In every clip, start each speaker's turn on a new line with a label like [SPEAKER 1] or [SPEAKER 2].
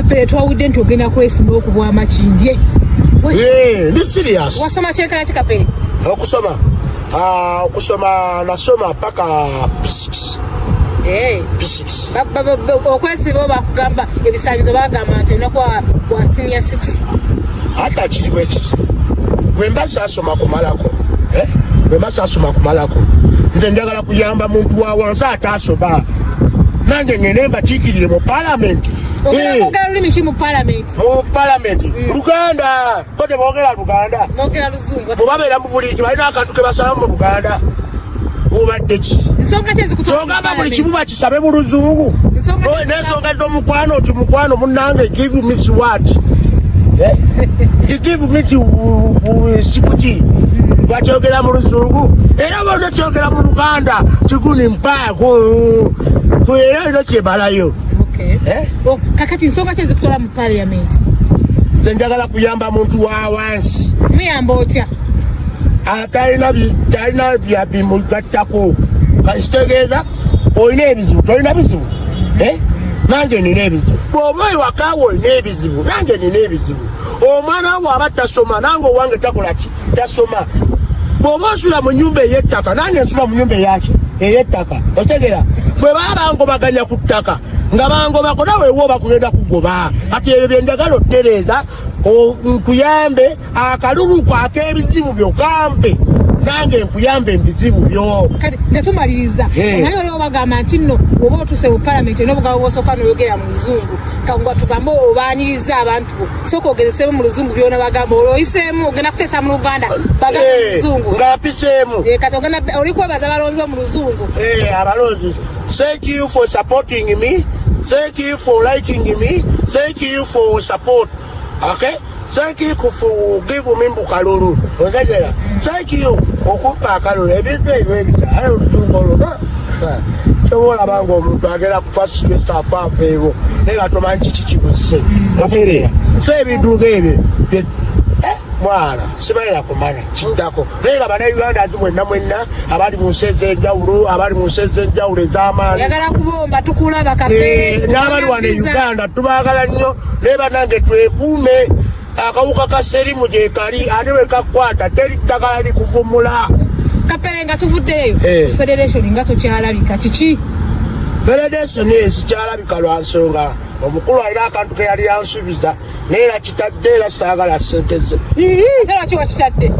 [SPEAKER 1] Kapere twawudde nti ogenda kwesimba okubwa amakindye.
[SPEAKER 2] Ndi serious.
[SPEAKER 1] Wasoma kyekana ki Kapere?
[SPEAKER 2] Okusoma nasoma paka P6. P6.
[SPEAKER 1] Okwesimba bakugamba ebisaanyizo bagamba nti onakuwa wa senior 6.
[SPEAKER 2] Hata kiriwe kiti. Wemba sasoma kumalako. Wemba sasoma kumalako. Nze njagala kuyamba muntu wa wansi atasoba. Nange ngenemba tikirire mu parliament.
[SPEAKER 1] Ogera lulimi ki mu parliament?
[SPEAKER 2] Mu parliament. Luganda. Kote boogera Luganda.
[SPEAKER 1] Boogera Luzungu.
[SPEAKER 2] Mubabeera mu buliri balina akantu ke basala mu Luganda. Obadde ki?
[SPEAKER 1] Nsonga ki ezikutoka?
[SPEAKER 2] Togamba buli kimu bakisabe mu Luzungu. N'ensonga z'omukwano nti mukwano munnange give me what? Give me sikuti. Bakyogera mu Luzungu. Era bonna kyogera mu Luganda. Kiguni mpaako. Era ino kyebalayo.
[SPEAKER 1] Kakati nsonga ki ezikutola mu parliament?
[SPEAKER 2] Nze njagala kuyamba muntu wa wansi.
[SPEAKER 1] Muyamba otya?
[SPEAKER 2] Talina byabimugattako. Kasitegeeza olina ebizibu tolina bizibu. Nange nina ebizibu. Bw'oba ewaka olina ebizibu nange nina ebizibu. Omwana wo aba tasoma nange owange takola ki? Tasoma. Bw'oba osula mu nnyumba ey'ettaka nange nsula mu nnyumba ey'ettaka. Otegera bwe baba bangobaganya ku ttaka nga bangobako nawe woba kugenda kugoba. Kati ebyo bye njagala ottereeza nkuyambe akalulu ak'ebizibu byo kampe nange nkuyambe ebizibu byo.
[SPEAKER 1] Kati netumaliriza naye olwo bagamba nti nno oba otuse mu parliament n'obugabo bw'osooka n'oyogera mu Luzungu kangwa tugambe obaaniriza abantu sooka ogezeseemu mu Luzungu byona bagamba olwo oyiseemu ogenda kuteesa mu Luganda bagamba mu Luzungu
[SPEAKER 2] ng'apiseemu
[SPEAKER 1] kati ogenda oli kwebaza abalonzi mu Luzungu.
[SPEAKER 2] Abalonzi, thank you for supporting me. Thank you for liking me. Thank you for support. Okay? Thank you for giving me Bukaluru. Thank you. Okumpa akalulu. Ebintu ebyo ebita. Oluzungu olwo. Kyobola bango omuntu agenda kufa situation afaaveewo. Naye nga tomanyi kiki kibuse. Kapere. So ebintu ebyo. Mwana, sibaira kumanya kiddako. Naye nga bannayuganda mwenna abali mu nsi ez'enjawulo, abali mu nsi ez'enjawulo ez'amaanyi.
[SPEAKER 1] Yagala kubomba tukulaba Kapere.
[SPEAKER 2] N'abali wano e Uganda tubaagala nnyo. Naye bannange twekuume. Akawuka ka serimu gye kali ate we kakwata teri ddagala likuvumula.
[SPEAKER 1] Kapere nga tuvuddeyo. Federation nga tokyalabika kiki?
[SPEAKER 2] Federation sikyalabika lwa nsonga omukulu alina akantu ke yali yansuubiza naye era kitadde era saagala ssente ze.
[SPEAKER 1] Lwaki wakitadde?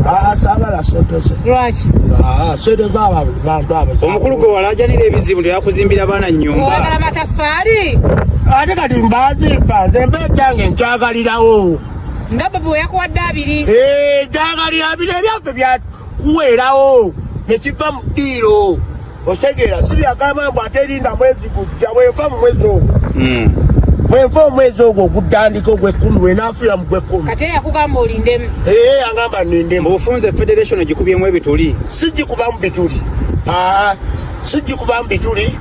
[SPEAKER 2] Saagala ssente ze.
[SPEAKER 1] Lwaki?
[SPEAKER 2] Ssente z'abantu abo.
[SPEAKER 3] Omukulu gwe walaajanira ebizibu teyakuzimbira baana nnyumba.
[SPEAKER 1] Oyagala mataffaali?
[SPEAKER 2] Ate kati mbazimba nze mbe kyange nkyagalirawo.
[SPEAKER 1] Nga babu we yakuwadde 2.
[SPEAKER 2] Njagalira 2 ebyaffe byakuweerawo ne kiva mu ddiiro. Otegera si byagamba mbu ate erinda mwezi gujja bwenfa mu mwezi ogwo. Bwenfa omwezi ogwo ogutandika ogw'ekkumi wenaafuira mu gw'ekkumi.
[SPEAKER 1] Kati yakugamba olindemu.
[SPEAKER 2] Yangamba nindemu.
[SPEAKER 3] Obufunze Federation gikubyemu ebituli.
[SPEAKER 2] Sigikubamu bituli. Sigikubamu bituli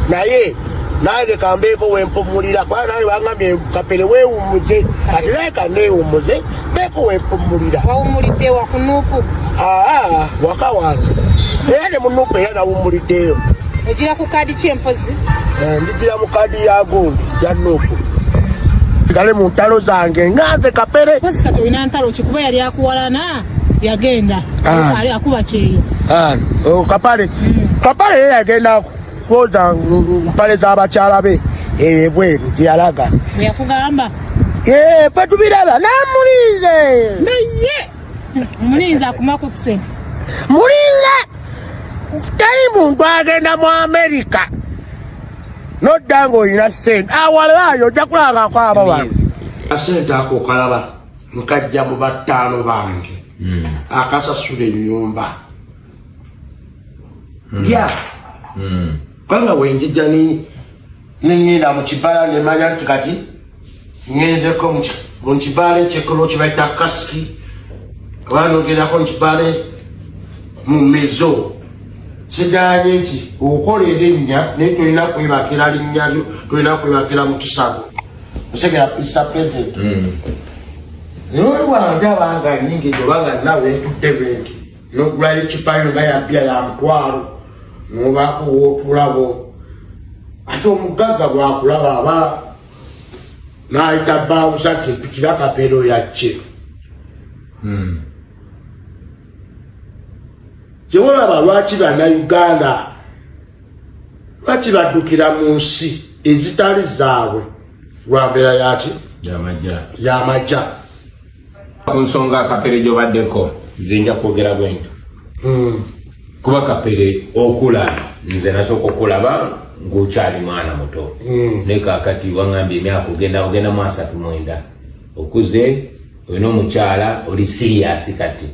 [SPEAKER 2] naye nange kambeeko wempumulira kubanga nawe bangambye Kapere weewummuze kati leka neewummuze beeko wempumulira.
[SPEAKER 1] Wawummulidde wakunuupu?
[SPEAKER 2] Waka wange era ne munuupu era nawummuliddeyo.
[SPEAKER 1] Ogira ku kaadi ki empozi?
[SPEAKER 2] Ndigira mu kaadi ya gundi ya nuupu. Gale mu ntalo zange nganze Kapere.
[SPEAKER 1] Mpozi kati olina ntalo ki kuba yali akuwalana yagenda ali akuba kyeyo.
[SPEAKER 2] Kapere ye yagenda kwoza mpale z'abakyala be ebweru gye yalaga.
[SPEAKER 1] Bwe yakugamba?
[SPEAKER 2] Ffe tubiraba namulinze.
[SPEAKER 1] Naye omulinzi akumako ku ssente.
[SPEAKER 2] Mulinze teri muntu agenda mu Amerika nodda ng'olina ssente awalayo ojja kulabangako abawala. Ssente ako okalaba nkajja mu battaano bange akasasula ennyumba ndya kubanga wenjijja neŋŋenda mu kibala nemanya nti kati ŋŋendeko mu kibala ekyekolo kibaita kasiki oba nogendako mu kibala mu mezo siganye nti okola erinnya naye tolina kwebakira linnya lyo tolina kwebakira mukisago osegera Mr. President olwange abanga nnyingi gyobanga nawe entudde bwenti nogulayo ekipayo nga yabya ya mutwalo nobako wootulabo ate omugagga bwakulaba aba naayita baabuza nti epikira Kapere yacce. Kyewolaba lwaki bannayuganda lwaki baddukira mu nsi ezitali zaabwe lwa mbeera yaki y'amajja.
[SPEAKER 4] Ku nsonga Kapere gy'obaddeko nze nja kwogera bwento. Kuba Kapere okula nze nasooka okulaba ng'okyali mwana muto. Ne kaakati waŋŋambye emyaka ogenda mu 39 okuze olina omukyala oli siriyasi kati.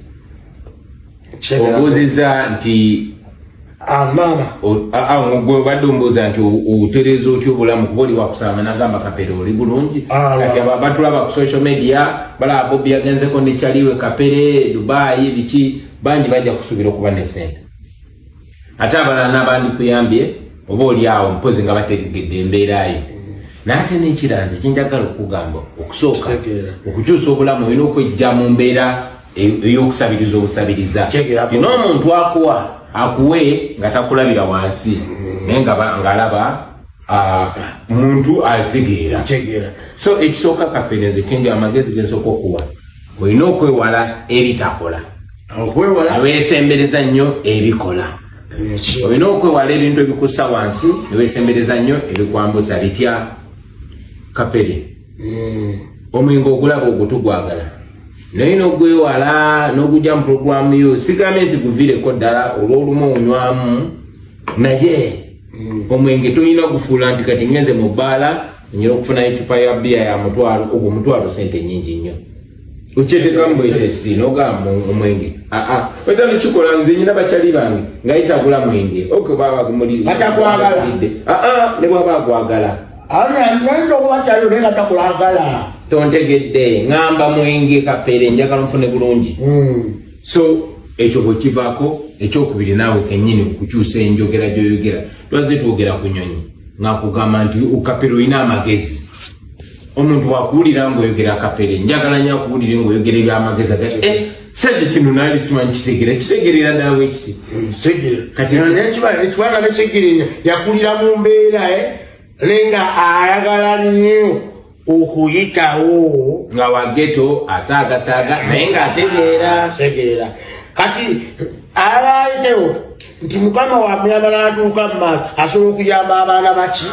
[SPEAKER 4] Obuuziza nti gwe obadde ombuuza nti otereeza otya obulamu kuba oli wakusanga nagamba Kapere oli bulungi. Kati batulaba ku social media balaba Bobby agenzeko ne kyaliwe Kapere Dubai biki bangi bajja kusuubira okuba ne ssente. Ate abalala n'abandi kuyambye oba oli awo mpozi nga bategedde embeera ye. N'ate n'ekiranze kinjagala okugamba okusooka okukyusa obulamu olina okwejja mu mbeera ey'okusabiriza obusabiriza. N'omuntu akuwe nga takulabira wansi naye ng'alaba muntu ategeera. So ekisooka Kapere nze kinga amagezi gensooka okuwa olina okwewala ebitakola neweesembereza nnyo ebikola. Olina okwewala ebintu ebikussa wansi neweesembereza nnyo ebikwambuza bitya Kapere. Omwenge ogulaba ogutugwagala naye n'ogwewala n'ogujja mu puroguramu yo sigambye nti guviireko ddala olw'olumu onywamu naye omwenge tolina gufuula nti kati ngenze mu bbaala nyina okufunayo ecupa ya bbiya ya mutwalo ogwo mutwalo sente nnyingi nnyo okyetekamu bwetesi n'ogamba omwenge weta nekikola nze nyina bakyali bange nga yitagula mwenge oke baba gumuli ne bwaba agwagala tontegedde ngamba mwenge Kapere njagala nfune bulungi. So ekyo bwe kivaako ekyokubiri naawe kennyini okukyusa enjogera gy'oyogera twaze twogera ku nyonyi ng'akugamba nti Kapere olina amagezi. Omuntu wakuwulira ng'oyogera Kapere njagala nnyo akuwulire ng'oyogera ebyamagezi sente kino naye simanyi kitegerera ddala ekiti kati
[SPEAKER 2] ekibanga nekigerera yakulira mu mbeera nenga ayagala nnyo okuyitawo
[SPEAKER 4] nga wageto asaagasaaga naye ng'ategeera
[SPEAKER 2] kati abayitewo nti mukama wamuyamba n'atuuka mu maaso asobola okuyamba abaana baki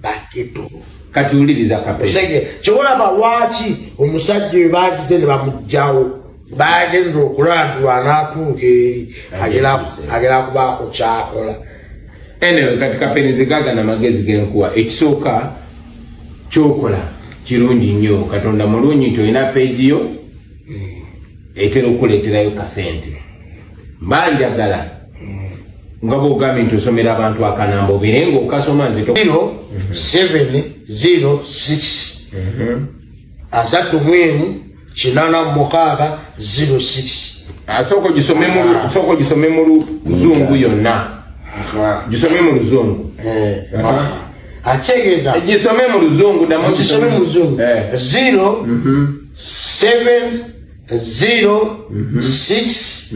[SPEAKER 2] bageto.
[SPEAKER 4] Kati wuliriza Kapere
[SPEAKER 2] kyolaba lwaki omusajja we bagize ne bamugjawo bagenza okulambirwa n'atuuka eri agera kubaako kyakola.
[SPEAKER 4] Anyway, kati Kapere nze gaagana amagezi genkuwa ekisooka kyokola kirungi nnyo. Katonda mulungi nti olina peegi yo etera okukuleeterayo kasente. Mbanjagala nga bw'ogambye nti osomera abantu akanamba obire ng'okasoma nze
[SPEAKER 2] 0706 0806
[SPEAKER 4] sooka ogisome mu luzungu yonna. Gisome mu luzungu. Gisome mu luzungu damu
[SPEAKER 2] gisome mu luzungu. 0706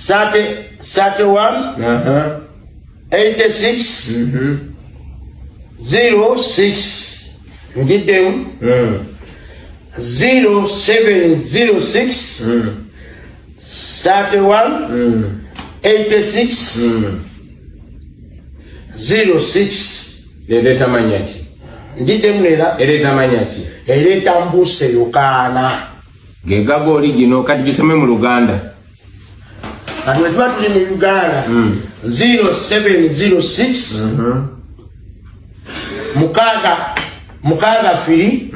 [SPEAKER 2] 31 86 06 ndiddemu 0706 31 86 06
[SPEAKER 4] Ereta manyaki
[SPEAKER 2] ndiddemu era
[SPEAKER 4] ereta manyaki
[SPEAKER 2] ereta mbuse yokaana
[SPEAKER 4] gegago origino kati gisome mu Luganda.
[SPEAKER 2] Kati we tuba tuli mu Uganda 0706 mukaaga firi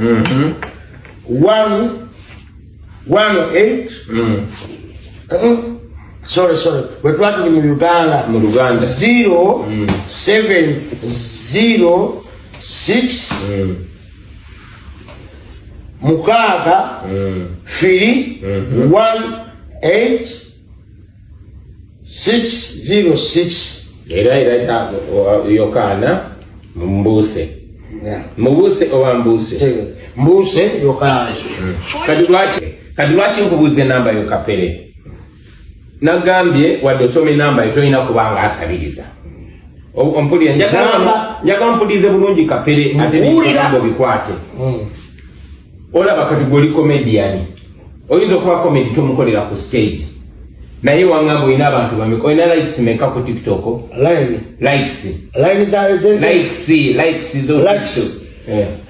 [SPEAKER 2] 118 sorry we tuba tuli mu Uganda 0706 mukaaga firi 18606
[SPEAKER 4] era yokaana mbuse mbuse oba mbuse
[SPEAKER 2] yokaana.
[SPEAKER 4] Kati lwaki nkubuuze namba yo Kapere? Nagambye wadde osoma enamba tolina kubanga asabiriza Ompulira njagala mpulize bulungi Kapere ate n'ebigambo bikwate. Olaba kati gwe oli comedian. Oyinza okuba comedy tomukolera ku stage. Naye wangamba olina abantu bameka. Olina likes meka ku TikTok?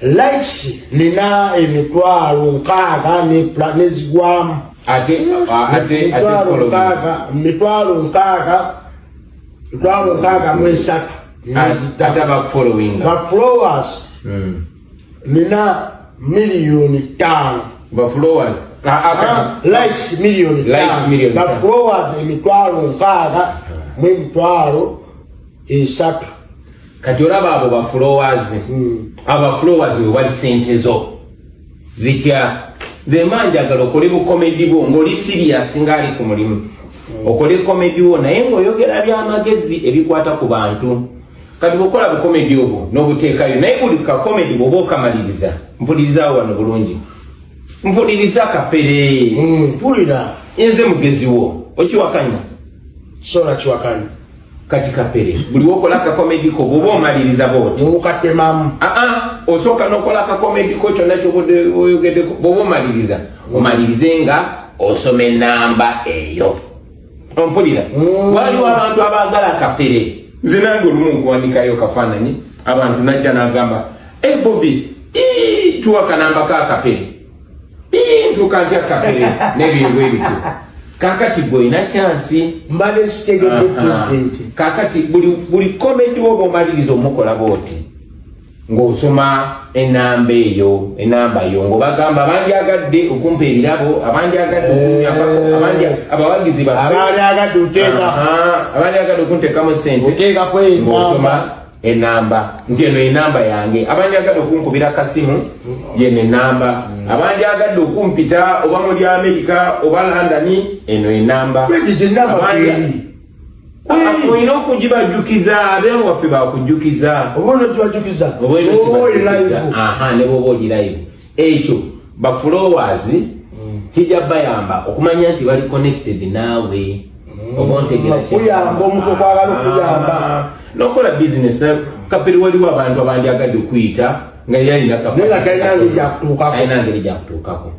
[SPEAKER 2] Likes nina emitwalo nkaaga nezigwamu.
[SPEAKER 4] Ate
[SPEAKER 2] mitwalo nkaaga mu esatu.
[SPEAKER 4] Ate abakufollowing.
[SPEAKER 2] Followers nina miliyoni 5.
[SPEAKER 4] Followers
[SPEAKER 2] likes miliyoni 5. Followers emitwalo nkaaga mu emitwalo esatu.
[SPEAKER 4] Kati olaba abo followers we wali sente zo zitya ze manjagala okole bu comedy bo ngoli serious ngali ku mulimu okole comedy wo naye ngoyogera byamagezi ebikwata ku bantu kati bukola bu comedy obo n'obuteekayo naye buli ka comedy bobo kamaliriza mpuliriza wano bulungi mpuliriza Kapere
[SPEAKER 2] mpulira
[SPEAKER 4] enze mugezi wo okiwakanya
[SPEAKER 2] sola kiwakanya
[SPEAKER 4] kati Kapere buli wokola ka comedy ko bobo omaliriza boti
[SPEAKER 2] ukatemamu
[SPEAKER 4] osoka nokola ka comedy ko kyonna kyobode oyogede bobo omaliriza omalirize nga osome namba eyo ompulira waliwo abantu abaagala Kapere zinange olumu kuwandikayo kafaananyi abantu najja n'agamba Bobby tuwaka namba ka Kapere ntukantya Kapere n'ebintu ebityo kakati goina chance
[SPEAKER 2] mbale sitegedde content
[SPEAKER 4] kakati buli comedy wobo malirizo omukola boti ng'osoma enamba yo ng'obagamba abanjagadde okumpa ebirabo abanjagadde okunyambako abawagizi baffe abanjagadde okunteekamu sente
[SPEAKER 2] oteekako
[SPEAKER 4] ng'osoma enamba nti eno enamba yange abanjagadde okunkubira kasimu yeno enamba abanjagadde okumpita oba muri Amerika oba London eno enamba olina okugibajjukiza abeewo waffe bakujjukiza ne bwoba oli live ekyo followers kijja bayamba okumanya nti bali connected naawe oba
[SPEAKER 2] ontegera
[SPEAKER 4] nokola business Kapere waliwo abantu abanjagadde okuyita nga ye alina ayina ngeri gyakutuukako